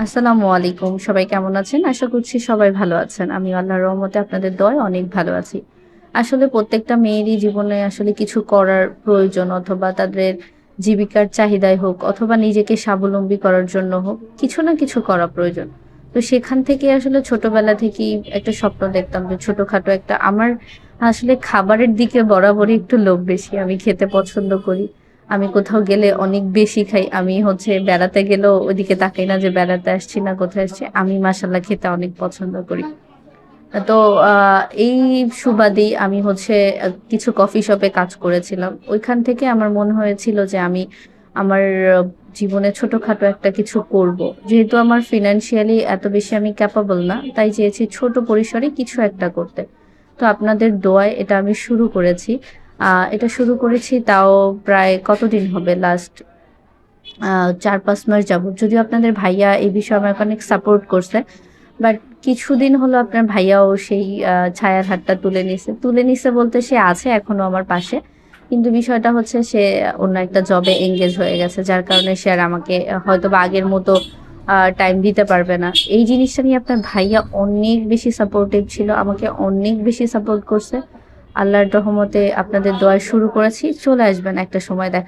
আসসালামু আলাইকুম। সবাই কেমন আছেন? আশা করছি সবাই ভালো আছেন। আমিও আল্লাহর রহমতে আপনাদের দয়ায় অনেক ভালো আছি। আসলে প্রত্যেকটা মেয়েরই জীবনে আসলে কিছু করার প্রয়োজন অথবা তাদের জীবিকার চাহিদাই হোক অথবা নিজেকে স্বাবলম্বী করার জন্য হোক, কিছু না কিছু করা প্রয়োজন। তো সেখান থেকে আসলে ছোটবেলা থেকেই একটা স্বপ্ন দেখতাম যে ছোটখাটো একটা আমার আসলে খাবারের দিকে বরাবরই একটু লোভ বেশি। আমি খেতে পছন্দ করি। আমি কোথাও গেলে অনেক বেশি খাই। আমি হচ্ছে বেড়াতে গেলেও ওইদিকে তাকাই না যে বেড়াতে আসছি না কোথায় আসছি। আমি মাশাআল্লাহ খেতে অনেক পছন্দ করি। তো আ এই সুবাদেই আমি হচ্ছে কিছু কফি শপে কাজ করেছিলাম। ওইখান থেকে আমার মনে হয়েছিল যে আমি আমার জীবনে ছোটখাটো একটা কিছু করব। যেহেতু আমার ফিন্যান্সিয়ালি এত বেশি আমি ক্যাপাবল না, তাই চেয়েছি ছোট পরিসরে কিছু একটা করতে। তো আপনাদের দোয়ায় এটা আমি শুরু করেছি। এটা শুরু করেছি তাও প্রায় কতদিন হবে লাস্ট ৪-৫ মাস যাবত। যদিও আপনাদের ভাইয়া এই বিষয়ে আমাকে অনেক সাপোর্ট করছে। বাট কিছুদিন হলো আপনার ভাইয়াও সেই ছায়ার হাতটা তুলে নিছে। তুলে নিছে বলতে সে আছে এখনো আমার পাশে। কিন্তু বিষয়টা হচ্ছে সে অন্য একটা জবে এঙ্গেজ হয়ে গেছে। যার কারণে সে আর আমাকে হয়তোবা আগের মতো টাইম দিতে পারবে না। এই জিনিসটা নিয়ে আপনার ভাইয়া অনেক বেশি সাপোর্টিভ ছিল। আমাকে অনেক বেশি সাপোর্ট করছে। আল্লাহর রহমতে আপনাদের দোয়ায় শুরু করেছি। চলে আসবেন একটা সময় দেখা